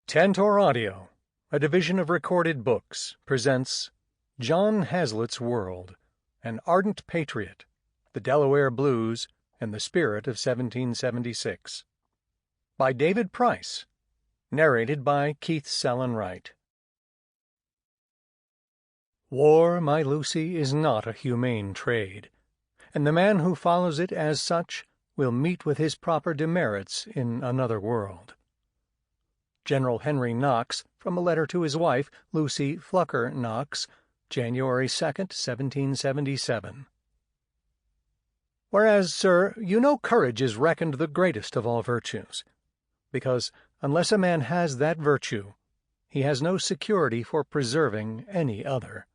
Tantor Audio, a division of Recorded Books, presents John Haslet's World, An Ardent Patriot, The Delaware Blues, and the Spirit of 1776. By David Price. Narrated by Keith Sellon-Wright. War, my Lucy, is not a humane trade, and the man who follows it as such will meet with his proper demerits in another world. General Henry Knox, from a letter to his wife, Lucy Flucker Knox, January 2nd, 1777. Whereas, sir, you know courage is reckoned the greatest of all virtues, because unless a man has that virtue, he has no security for preserving any other.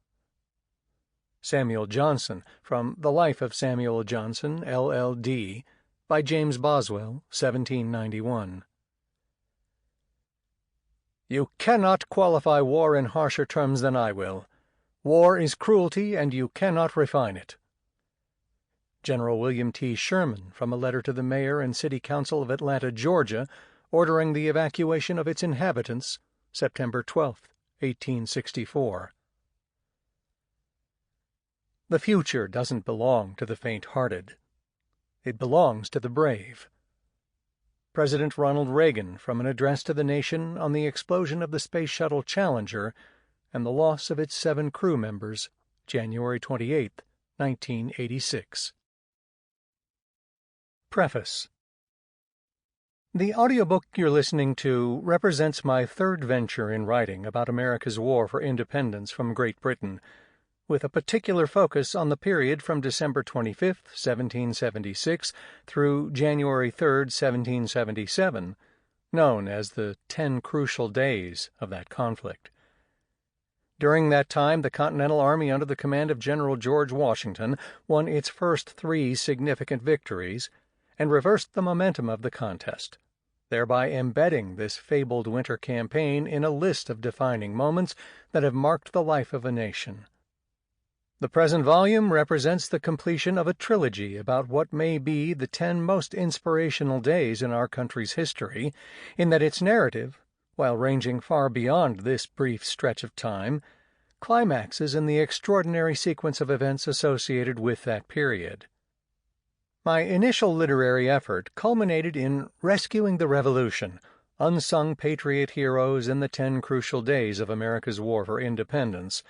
Samuel Johnson, from The Life of Samuel Johnson, LL.D., by James Boswell, 1791. You cannot qualify war in harsher terms than I will. War is cruelty, and you cannot refine it. General William T. Sherman, from a letter to the mayor and city council of Atlanta, Georgia, ordering the evacuation of its inhabitants, September 12, 1864. The future doesn't belong to the faint-hearted. It belongs to the brave. President Ronald Reagan, from an address to the nation on the explosion of the Space Shuttle Challenger and the loss of its 7 crew members, January 28, 1986. Preface. The audiobook you're listening to represents my third venture in writing about America's war for independence from Great Britain, with a particular focus on the period from December 25, 1776, through January 3, 1777, known as the 10 crucial days of that conflict. During that time, the Continental Army under the command of General George Washington won its first 3 significant victories and reversed the momentum of the contest, thereby embedding this fabled winter campaign in a list of defining moments that have marked the life of a nation. The present volume represents the completion of a trilogy about what may be the 10 most inspirational days in our country's history, in that its narrative, while ranging far beyond this brief stretch of time, climaxes in the extraordinary sequence of events associated with that period. My initial literary effort culminated in Rescuing the Revolution, Unsung Patriot Heroes in the 10 Crucial Days of America's War for Independence,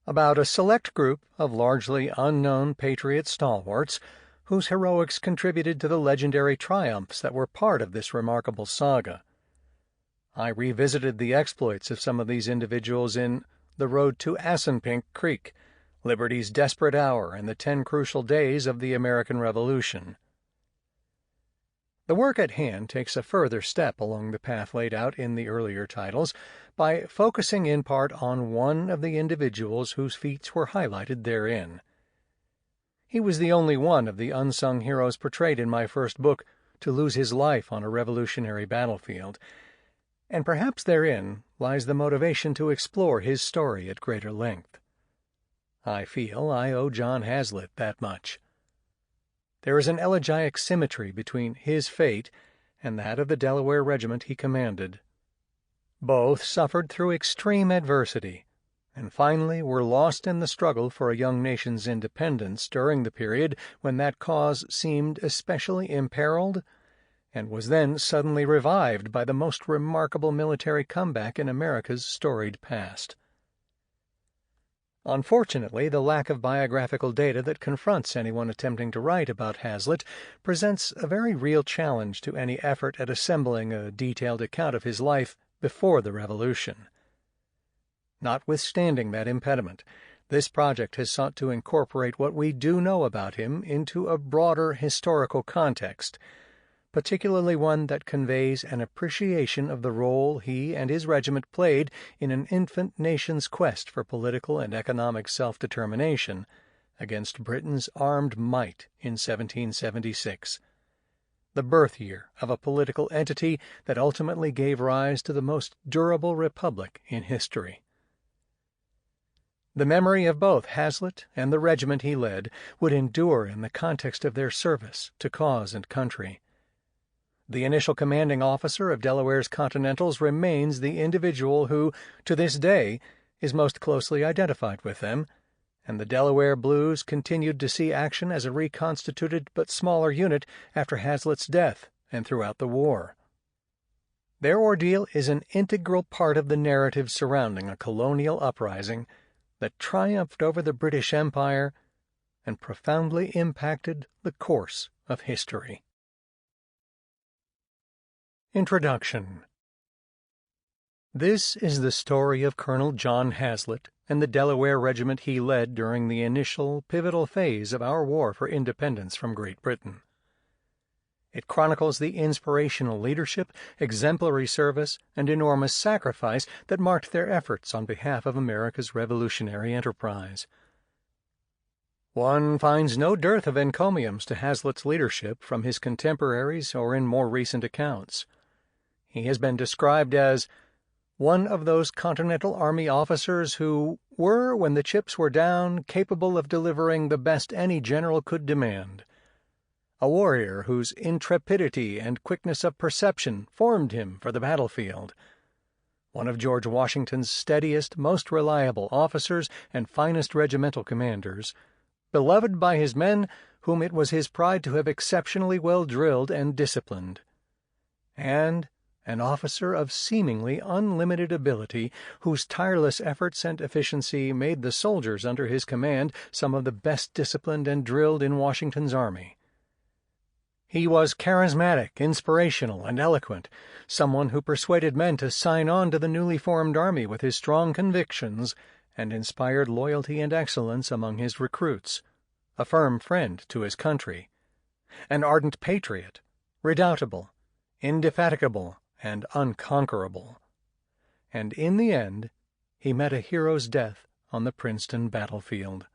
about a select group of largely unknown patriot stalwarts whose heroics contributed to the legendary triumphs that were part of this remarkable saga. I revisited the exploits of some of these individuals in The Road to Assunpink Creek, Liberty's Desperate Hour, and the 10 Crucial Days of the American Revolution. The work at hand takes a further step along the path laid out in the earlier titles by focusing in part on one of the individuals whose feats were highlighted therein. He was the only one of the unsung heroes portrayed in my first book to lose his life on a revolutionary battlefield, and perhaps therein lies the motivation to explore his story at greater length. I feel I owe John Haslet that much. There is an elegiac symmetry between his fate and that of the Delaware regiment he commanded. Both suffered through extreme adversity, and finally were lost in the struggle for a young nation's independence during the period when that cause seemed especially imperiled, and was then suddenly revived by the most remarkable military comeback in America's storied past. Unfortunately, the lack of biographical data that confronts anyone attempting to write about Haslet presents a very real challenge to any effort at assembling a detailed account of his life before the Revolution. Notwithstanding that impediment, this project has sought to incorporate what we do know about him into a broader historical context, particularly one that conveys an appreciation of the role he and his regiment played in an infant nation's quest for political and economic self-determination against Britain's armed might in 1776, the birth year of a political entity that ultimately gave rise to the most durable republic in history. The memory of both Haslet and the regiment he led would endure in the context of their service to cause and country. The initial commanding officer of Delaware's Continentals remains the individual who, to this day, is most closely identified with them, and the Delaware Blues continued to see action as a reconstituted but smaller unit after Haslet's death and throughout the war. Their ordeal is an integral part of the narrative surrounding a colonial uprising that triumphed over the British Empire and profoundly impacted the course of history. Introduction. This is the story of Colonel John Haslet and the Delaware regiment he led during the initial, pivotal phase of our war for independence from Great Britain. It chronicles the inspirational leadership, exemplary service, and enormous sacrifice that marked their efforts on behalf of America's revolutionary enterprise. One finds no dearth of encomiums to Haslet's leadership from his contemporaries or in more recent accounts. He has been described as one of those Continental Army officers who were, when the chips were down, capable of delivering the best any general could demand. A warrior whose intrepidity and quickness of perception formed him for the battlefield. One of George Washington's steadiest, most reliable officers and finest regimental commanders, beloved by his men whom it was his pride to have exceptionally well drilled and disciplined. And an officer of seemingly unlimited ability, whose tireless efforts and efficiency made the soldiers under his command some of the best disciplined and drilled in Washington's army. He was charismatic, inspirational, and eloquent, someone who persuaded men to sign on to the newly formed army with his strong convictions and inspired loyalty and excellence among his recruits, a firm friend to his country, an ardent patriot, redoubtable, indefatigable, and unconquerable. And in the end, he met a hero's death on the Princeton battlefield.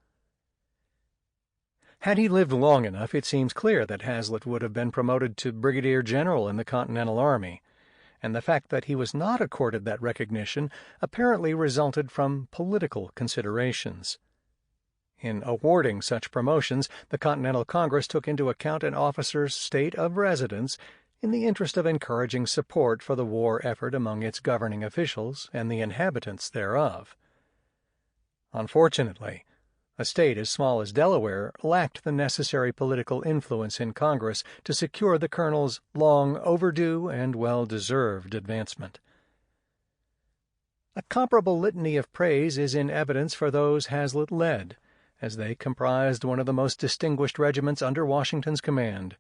Had he lived long enough, it seems clear that Haslet would have been promoted to brigadier general in the Continental Army, and the fact that he was not accorded that recognition apparently resulted from political considerations. In awarding such promotions, the Continental Congress took into account an officer's state of residence in the interest of encouraging support for the war effort among its governing officials and the inhabitants thereof. Unfortunately, a state as small as Delaware lacked the necessary political influence in Congress to secure the colonel's long overdue and well-deserved advancement. A comparable litany of praise is in evidence for those Haslet led, as they comprised one of the most distinguished regiments under Washington's command.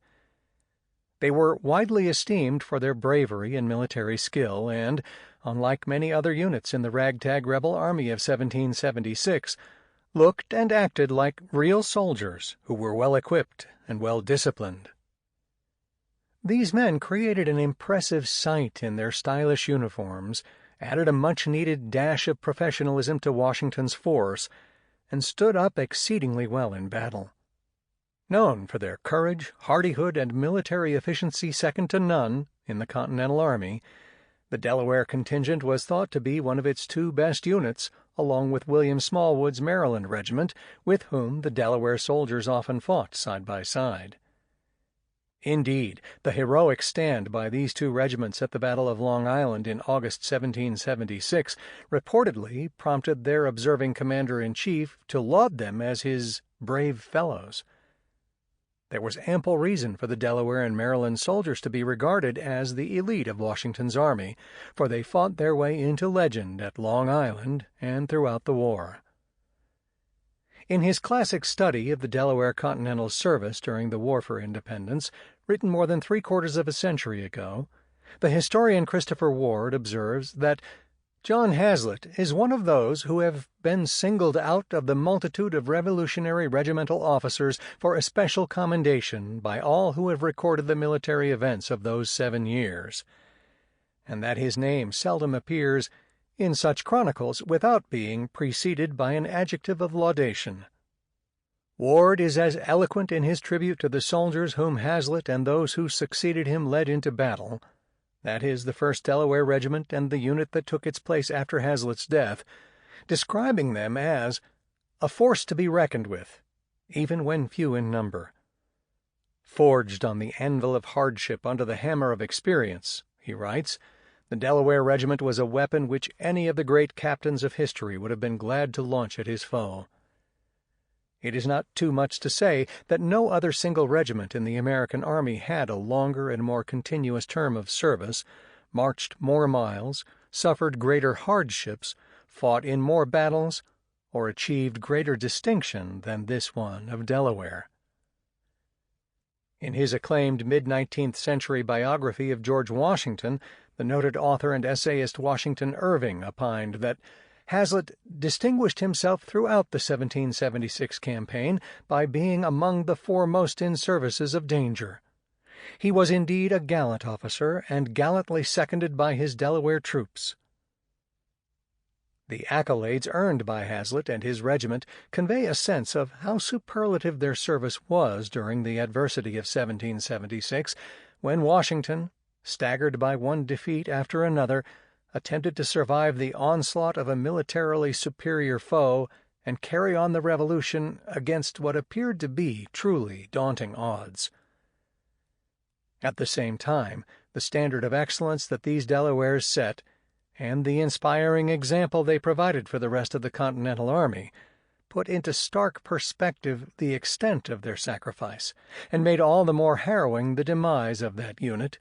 They were widely esteemed for their bravery and military skill and, unlike many other units in the ragtag rebel army of 1776, looked and acted like real soldiers who were well equipped and well disciplined. These men created an impressive sight in their stylish uniforms, added a much-needed dash of professionalism to Washington's force, and stood up exceedingly well in battle. Known for their courage, hardihood, and military efficiency second to none in the Continental Army, the Delaware contingent was thought to be one of its two best units, along with William Smallwood's Maryland regiment, with whom the Delaware soldiers often fought side by side. Indeed, the heroic stand by these two regiments at the Battle of Long Island in August 1776 reportedly prompted their observing commander-in-chief to laud them as his brave fellows. There was ample reason for the Delaware and Maryland soldiers to be regarded as the elite of Washington's army, for they fought their way into legend at Long Island and throughout the war. In his classic study of the Delaware Continental service during the War for Independence, written more than three-quarters of a century ago, the historian Christopher Ward observes that John Haslet is one of those who have been singled out of the multitude of Revolutionary regimental officers for especial commendation by all who have recorded the military events of those 7 years, and that his name seldom appears in such chronicles without being preceded by an adjective of laudation. Ward is as eloquent in his tribute to the soldiers whom Haslet and those who succeeded him led into battle, that is, the 1st Delaware Regiment and the unit that took its place after Haslet's death, describing them as a force to be reckoned with, even when few in number. Forged on the anvil of hardship under the hammer of experience, he writes, the Delaware regiment was a weapon which any of the great captains of history would have been glad to launch at his foe. It is not too much to say that no other single regiment in the American army had a longer and more continuous term of service, marched more miles, suffered greater hardships, fought in more battles, or achieved greater distinction than this one of Delaware. In his acclaimed mid-19th century biography of George Washington, the noted author and essayist Washington Irving opined that Haslet distinguished himself throughout the 1776 campaign by being among the foremost in services of danger. He was indeed a gallant officer, and gallantly seconded by his Delaware troops. The accolades earned by Haslet and his regiment convey a sense of how superlative their service was during the adversity of 1776, when Washington, staggered by one defeat after another, attempted to survive the onslaught of a militarily superior foe and carry on the revolution against what appeared to be truly daunting odds. At the same time, the standard of excellence that these Delawares set, and the inspiring example they provided for the rest of the Continental Army, put into stark perspective the extent of their sacrifice, and made all the more harrowing the demise of that unit,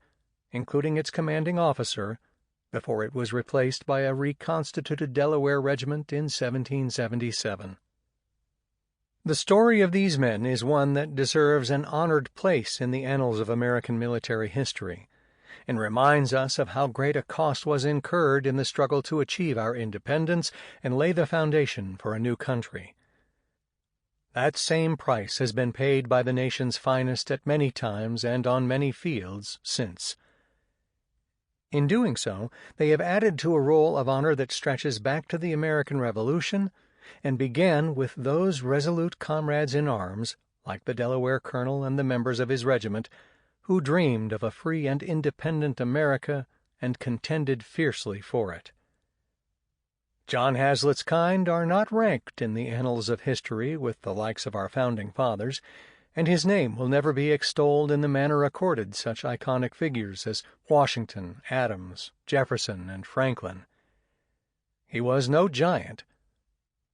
including its commanding officer, before it was replaced by a reconstituted Delaware regiment in 1777. The story of these men is one that deserves an honored place in the annals of American military history, and reminds us of how great a cost was incurred in the struggle to achieve our independence and lay the foundation for a new country. That same price has been paid by the nation's finest at many times and on many fields since. In doing so, they have added to a roll of honor that stretches back to the American Revolution and began with those resolute comrades in arms, like the Delaware colonel and the members of his regiment, who dreamed of a free and independent America and contended fiercely for it. John Haslet's kind are not ranked in the annals of history with the likes of our founding fathers, and his name will never be extolled in the manner accorded such iconic figures as Washington, Adams, Jefferson, and Franklin. He was no giant,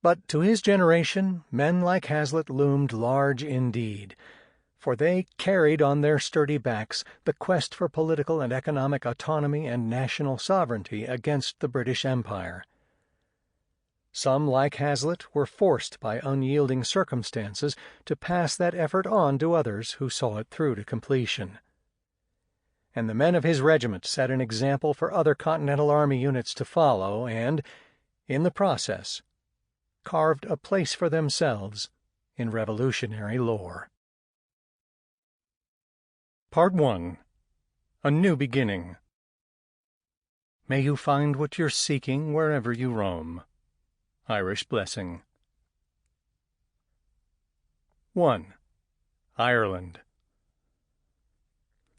but to his generation men like Haslet loomed large indeed, for they carried on their sturdy backs the quest for political and economic autonomy and national sovereignty against the British Empire. Some, like Haslet, were forced by unyielding circumstances to pass that effort on to others who saw it through to completion. And the men of his regiment set an example for other Continental Army units to follow and, in the process, carved a place for themselves in Revolutionary lore. Part 1. A New Beginning. May you find what you're seeking wherever you roam. Irish Blessing. 1. Ireland.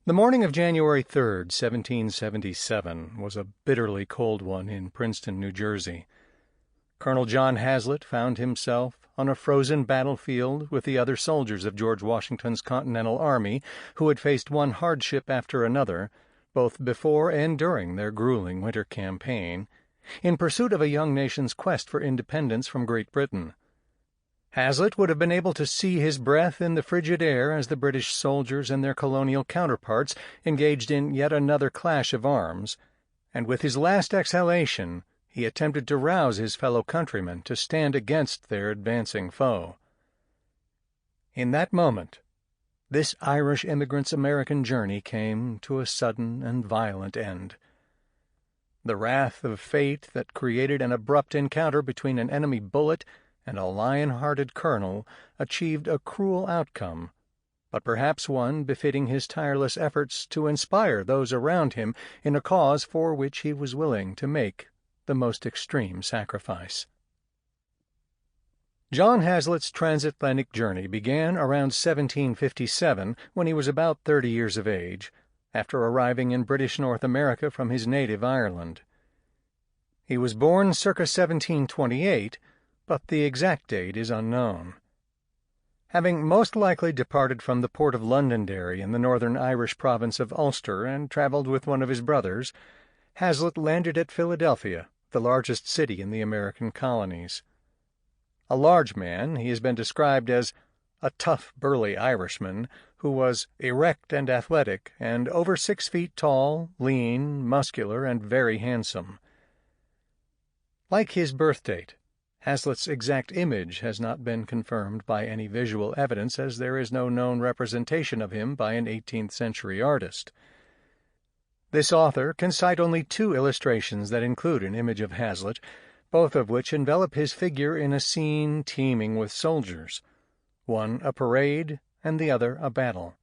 The morning of January 3rd, 1777, was a bitterly cold one in Princeton, New Jersey. Colonel John Haslet found himself on a frozen battlefield with the other soldiers of George Washington's Continental Army, who had faced one hardship after another, both before and during their grueling winter campaign, in pursuit of a young nation's quest for independence from Great Britain. Haslet would have been able to see his breath in the frigid air as the British soldiers and their colonial counterparts engaged in yet another clash of arms, and with his last exhalation he attempted to rouse his fellow countrymen to stand against their advancing foe. In that moment, this Irish immigrant's American journey came to a sudden and violent end. The wrath of fate that created an abrupt encounter between an enemy bullet and a lion-hearted colonel achieved a cruel outcome, but perhaps one befitting his tireless efforts to inspire those around him in a cause for which he was willing to make the most extreme sacrifice. John Haslet's transatlantic journey began around 1757, when he was about 30 years of age, after arriving in British North America from his native Ireland. He was born circa 1728, but the exact date is unknown. Having most likely departed from the port of Londonderry in the northern Irish province of Ulster and travelled with one of his brothers, Haslet landed at Philadelphia, the largest city in the American colonies. A large man, he has been described as a tough, burly Irishman who was erect and athletic and over 6 feet tall, lean, muscular, and very handsome. Like his birth date, Haslet's exact image has not been confirmed by any visual evidence, as there is no known representation of him by an 18th-century artist. This author can cite only 2 illustrations that include an image of Haslet, both of which envelop his figure in a scene teeming with soldiers, one a parade and the other a battle.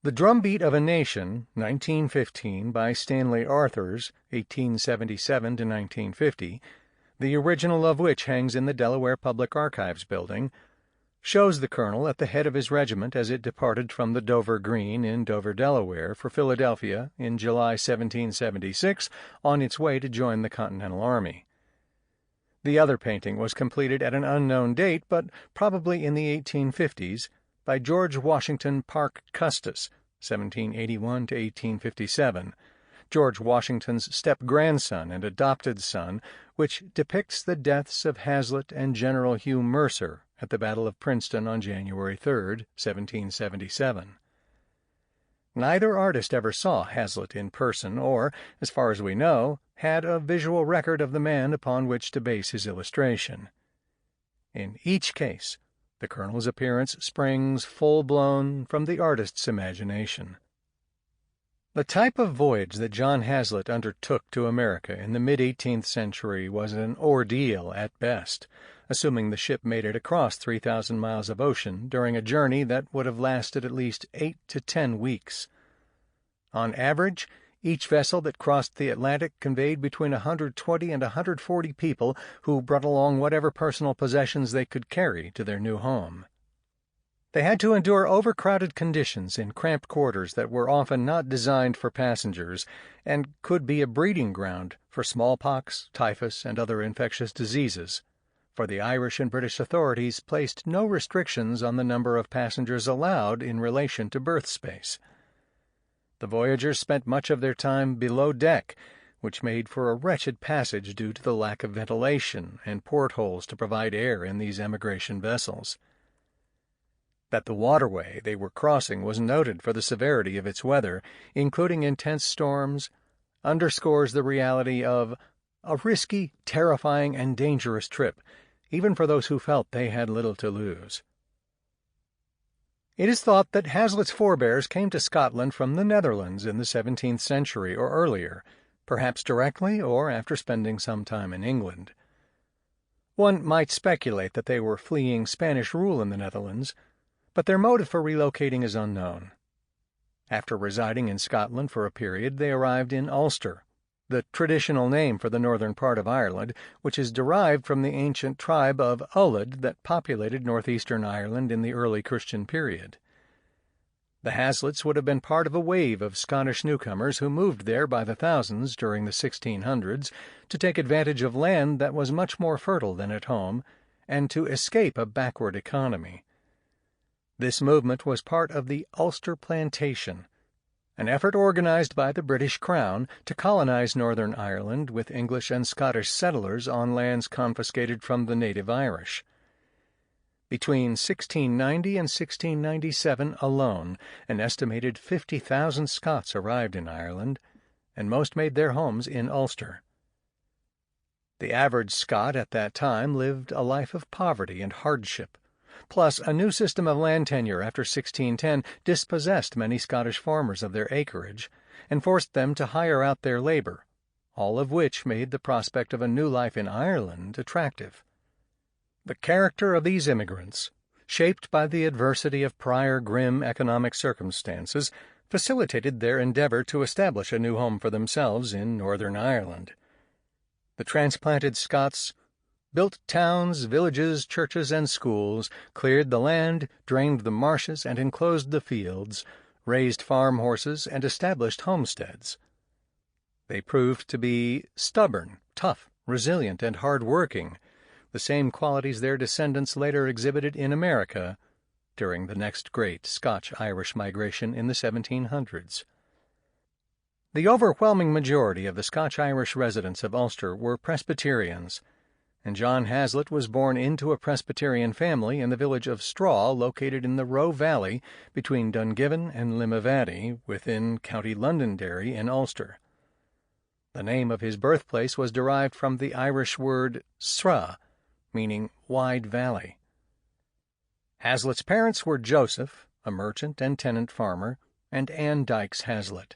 The Drumbeat of a Nation, 1915, by Stanley Arthurs, 1877 to 1950, the original of which hangs in the Delaware Public Archives building, shows the colonel at the head of his regiment as it departed from the Dover Green in Dover, Delaware, for Philadelphia in July 1776 on its way to join the Continental Army. The other painting was completed at an unknown date, but probably in the 1850s, by George Washington Parke Custis, 1781 to 1857, George Washington's step-grandson and adopted son, which depicts the deaths of Haslet and General Hugh Mercer at the Battle of Princeton on January 3, 1777. Neither artist ever saw Haslet in person or, as far as we know, had a visual record of the man upon which to base his illustration. In each case, the colonel's appearance springs full-blown from the artist's imagination. The type of voyage that John Haslet undertook to America in the mid-18th century was an ordeal at best, assuming the ship made it across 3,000 miles of ocean during a journey that would have lasted at least 8 to 10 weeks. On average, each vessel that crossed the Atlantic conveyed between 120 and 140 people who brought along whatever personal possessions they could carry to their new home. They had to endure overcrowded conditions in cramped quarters that were often not designed for passengers and could be a breeding ground for smallpox, typhus, and other infectious diseases, for the Irish and British authorities placed no restrictions on the number of passengers allowed in relation to berth space. The voyagers spent much of their time below deck, which made for a wretched passage due to the lack of ventilation and portholes to provide air in these emigration vessels. That the waterway they were crossing was noted for the severity of its weather, including intense storms, underscores the reality of a risky, terrifying, and dangerous trip, even for those who felt they had little to lose. It is thought that Haslet's forebears came to Scotland from the Netherlands in the 17th century or earlier, perhaps directly or after spending some time in England. One might speculate that they were fleeing Spanish rule in the Netherlands, but their motive for relocating is unknown. After residing in Scotland for a period, they arrived in Ulster, the traditional name for the northern part of Ireland, which is derived from the ancient tribe of Ullid that populated northeastern Ireland in the early Christian period. The Haslets would have been part of a wave of Scottish newcomers who moved there by the thousands during the 1600s to take advantage of land that was much more fertile than at home and to escape a backward economy. This movement was part of the Ulster Plantation, an effort organized by the British Crown to colonize Northern Ireland with English and Scottish settlers on lands confiscated from the native Irish. Between 1690 and 1697 alone, an estimated 50,000 Scots arrived in Ireland, and most made their homes in Ulster. The average Scot at that time lived a life of poverty and hardship. Plus, a new system of land tenure after 1610 dispossessed many Scottish farmers of their acreage and forced them to hire out their labor, all of which made the prospect of a new life in Ireland attractive. The character of these immigrants, shaped by the adversity of prior grim economic circumstances, facilitated their endeavor to establish a new home for themselves in Northern Ireland. The transplanted Scots built towns, villages, churches, and schools, cleared the land, drained the marshes, and enclosed the fields, raised farm horses, and established homesteads. They proved to be stubborn, tough, resilient, and hard-working, the same qualities their descendants later exhibited in America during the next great Scotch-Irish migration in the 1700s. The overwhelming majority of the Scotch-Irish residents of Ulster were Presbyterians, and John Haslet was born into a Presbyterian family in the village of Straw, located in the Roe Valley between Dungiven and Limavady, within County Londonderry in Ulster. The name of his birthplace was derived from the Irish word sra, meaning wide valley. Haslet's parents were Joseph, a merchant and tenant farmer, and Anne Dykes Haslet.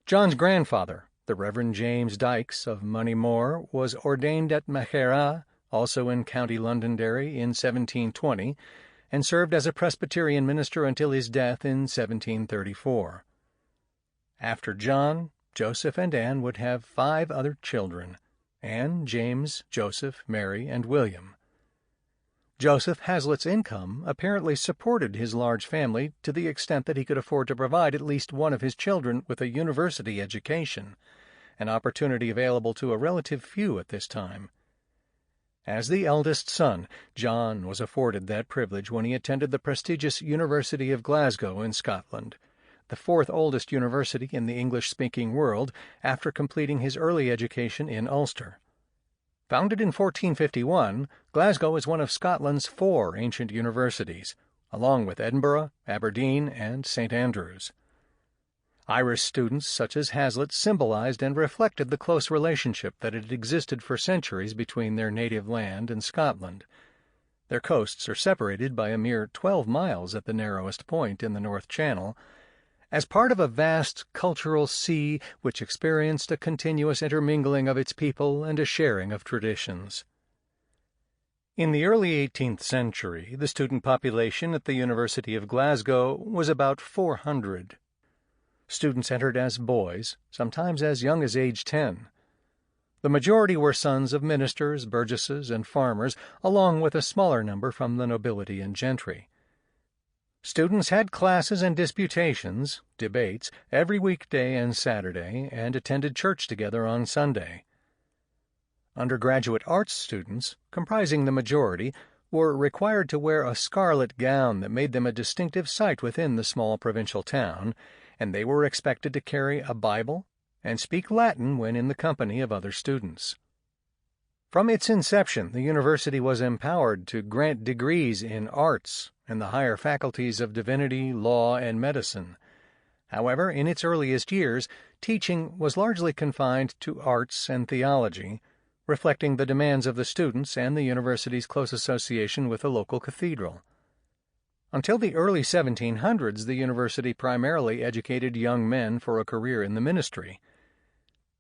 John's grandfather, the Reverend James Dykes of Moneymore, was ordained at Maghera, also in County Londonderry, in 1720, and served as a Presbyterian minister until his death in 1734. After John, Joseph and Anne would have 5 other children: Anne, James, Joseph, Mary, and William. Joseph Haslet's income apparently supported his large family to the extent that he could afford to provide at least one of his children with a university education, an opportunity available to a relative few at this time. As the eldest son, John was afforded that privilege when he attended the prestigious University of Glasgow in Scotland, the 4th oldest university in the English-speaking world, after completing his early education in Ulster. Founded in 1451, Glasgow is one of Scotland's 4 ancient universities, along with Edinburgh, Aberdeen, and St. Andrews. Irish students such as Haslet symbolized and reflected the close relationship that had existed for centuries between their native land and Scotland. Their coasts are separated by a mere 12 miles at the narrowest point in the North Channel, as part of a vast cultural sea which experienced a continuous intermingling of its people and a sharing of traditions. In the early 18th century, the student population at the University of Glasgow was about 400. Students entered as boys, sometimes as young as age 10. The majority were sons of ministers, burgesses, and farmers, along with a smaller number from the nobility and gentry. Students had classes and disputations, debates, every weekday and Saturday, and attended church together on Sunday. Undergraduate arts students, comprising the majority, were required to wear a scarlet gown that made them a distinctive sight within the small provincial town, and they were expected to carry a Bible and speak Latin when in the company of other students. From its inception, the university was empowered to grant degrees in arts and the higher faculties of divinity, law, and medicine. However, in its earliest years, teaching was largely confined to arts and theology, reflecting the demands of the students and the university's close association with the local cathedral. Until the early 1700s, the university primarily educated young men for a career in the ministry.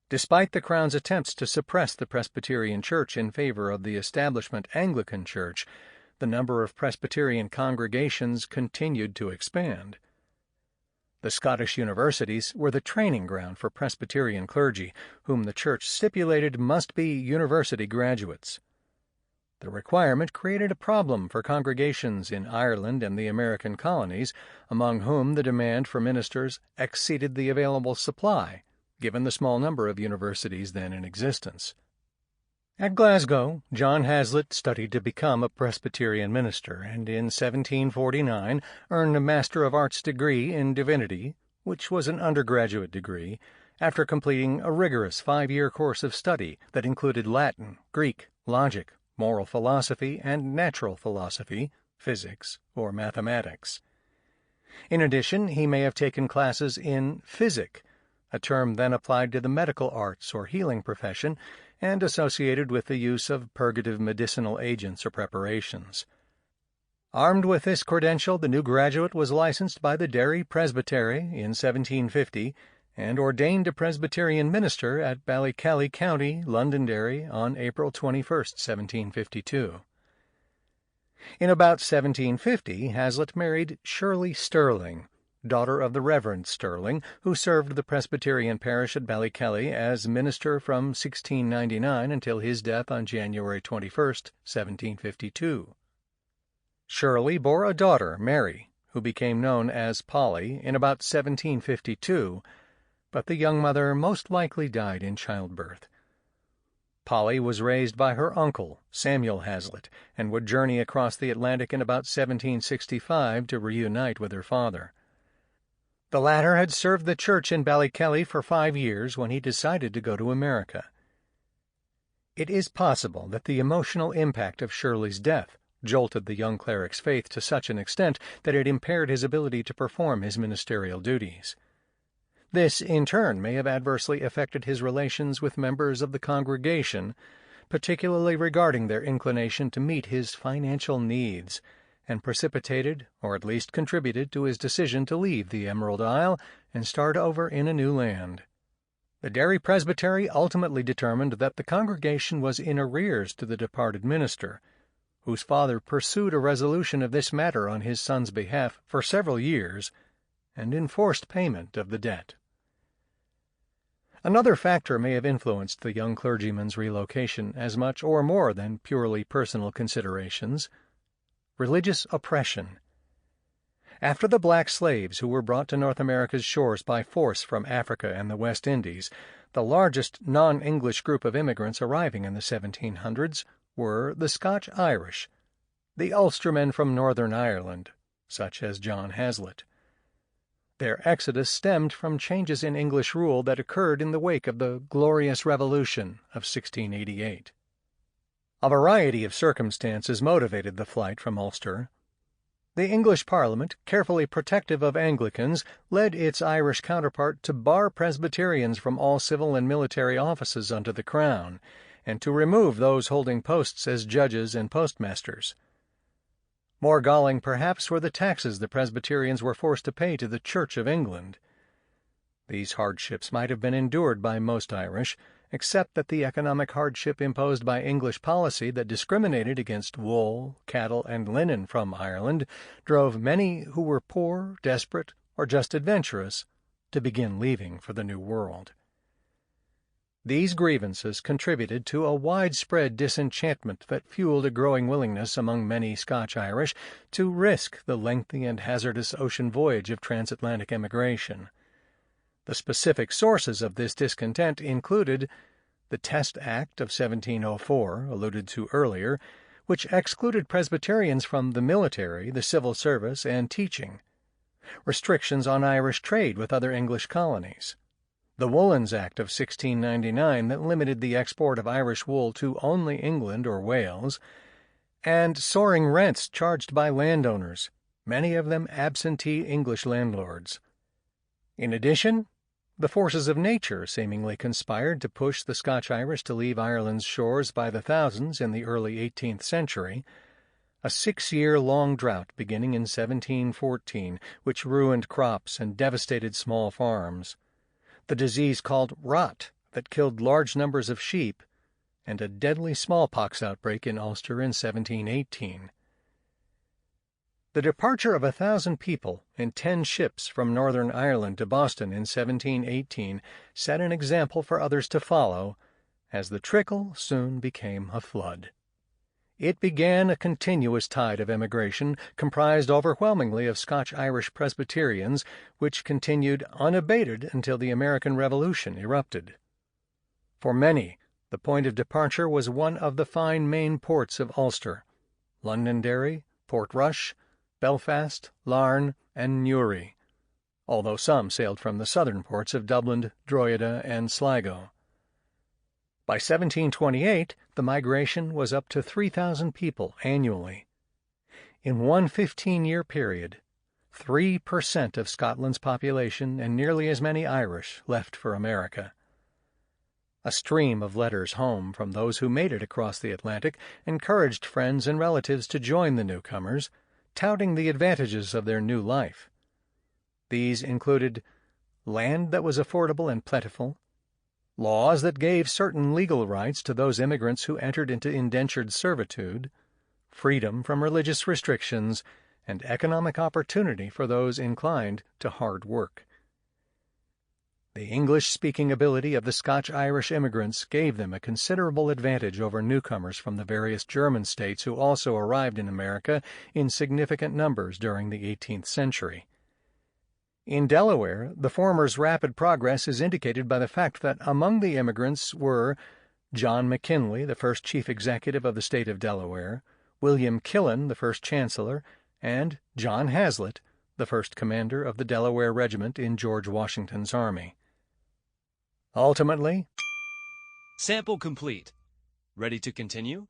Despite the Crown's attempts to suppress the Presbyterian Church in favor of the establishment Anglican Church, the number of Presbyterian congregations continued to expand. The Scottish universities were the training ground for Presbyterian clergy, whom the Church stipulated must be university graduates. The requirement created a problem for congregations in Ireland and the American colonies, among whom the demand for ministers exceeded the available supply, given the small number of universities then in existence. At Glasgow, John Haslet studied to become a Presbyterian minister, and in 1749 earned a Master of Arts degree in Divinity, which was an undergraduate degree, after completing a rigorous 5-year course of study that included Latin, Greek, logic, moral philosophy, and natural philosophy, physics, or mathematics. In addition, he may have taken classes in physic, a term then applied to the medical arts or healing profession, and associated with the use of purgative medicinal agents or preparations. Armed with this credential, the new graduate was licensed by the Derry Presbytery in 1750 and ordained a Presbyterian minister at Ballykelly County, Londonderry, on April 21, 1752. In about 1750, Haslet married Shirley Stirling, daughter of the Reverend Stirling, who served the Presbyterian parish at Ballykelly as minister from 1699 until his death on January 21, 1752. Shirley bore a daughter, Mary, who became known as Polly in about 1752, but the young mother most likely died in childbirth. Polly was raised by her uncle, Samuel Haslet, and would journey across the Atlantic in about 1765 to reunite with her father. The latter had served the church in Ballykelly for 5 years when he decided to go to America. It is possible that the emotional impact of Shirley's death jolted the young cleric's faith to such an extent that it impaired his ability to perform his ministerial duties. This, in turn, may have adversely affected his relations with members of the congregation, particularly regarding their inclination to meet his financial needs, and precipitated, or at least contributed, to his decision to leave the Emerald Isle and start over in a new land. The Derry Presbytery ultimately determined that the congregation was in arrears to the departed minister, whose father pursued a resolution of this matter on his son's behalf for several years, and enforced payment of the debt. Another factor may have influenced the young clergyman's relocation as much or more than purely personal considerations: religious oppression. After the black slaves who were brought to North America's shores by force from Africa and the West Indies, the largest non-English group of immigrants arriving in the 1700s were the Scotch-Irish, the Ulstermen from Northern Ireland, such as John Haslet. Their exodus stemmed from changes in English rule that occurred in the wake of the Glorious Revolution of 1688. A variety of circumstances motivated the flight from Ulster. The English Parliament, carefully protective of Anglicans, led its Irish counterpart to bar Presbyterians from all civil and military offices under the Crown, and to remove those holding posts as judges and postmasters. More galling, perhaps, were the taxes the Presbyterians were forced to pay to the Church of England. These hardships might have been endured by most Irish, except that the economic hardship imposed by English policy that discriminated against wool, cattle, and linen from Ireland drove many who were poor, desperate, or just adventurous to begin leaving for the New World. These grievances contributed to a widespread disenchantment that fueled a growing willingness among many Scotch-Irish to risk the lengthy and hazardous ocean voyage of transatlantic emigration. The specific sources of this discontent included the Test Act of 1704, alluded to earlier, which excluded Presbyterians from the military, the civil service, and teaching; restrictions on Irish trade with other English colonies; the Woolens Act of 1699 that limited the export of Irish wool to only England or Wales; and soaring rents charged by landowners, many of them absentee English landlords. In addition, the forces of nature seemingly conspired to push the Scotch-Irish to leave Ireland's shores by the thousands in the early 18th century. A 6-year-long drought beginning in 1714, which ruined crops and devastated small farms; the disease called rot that killed large numbers of sheep; and a deadly smallpox outbreak in Ulster in 1718. The departure of 1,000 people in 10 ships from Northern Ireland to Boston in 1718 set an example for others to follow, as the trickle soon became a flood. It began a continuous tide of emigration, comprised overwhelmingly of Scotch-Irish Presbyterians, which continued unabated until the American Revolution erupted. For many, the point of departure was one of the fine main ports of Ulster: Londonderry, Portrush, Belfast, Larne, and Newry, although some sailed from the southern ports of Dublin, Drogheda, and Sligo. By 1728, the migration was up to 3,000 people annually. In one 15-year period, 3% of Scotland's population and nearly as many Irish left for America. A stream of letters home from those who made it across the Atlantic encouraged friends and relatives to join the newcomers, touting the advantages of their new life. These included land that was affordable and plentiful, laws that gave certain legal rights to those immigrants who entered into indentured servitude, freedom from religious restrictions, and economic opportunity for those inclined to hard work. The English-speaking ability of the Scotch-Irish immigrants gave them a considerable advantage over newcomers from the various German states who also arrived in America in significant numbers during the 18th century. In Delaware, the former's rapid progress is indicated by the fact that among the immigrants were John McKinley, the first chief executive of the state of Delaware, William Killen, the first chancellor, and John Haslet, the first commander of the Delaware regiment in George Washington's army. Ultimately, sample complete. Ready to continue?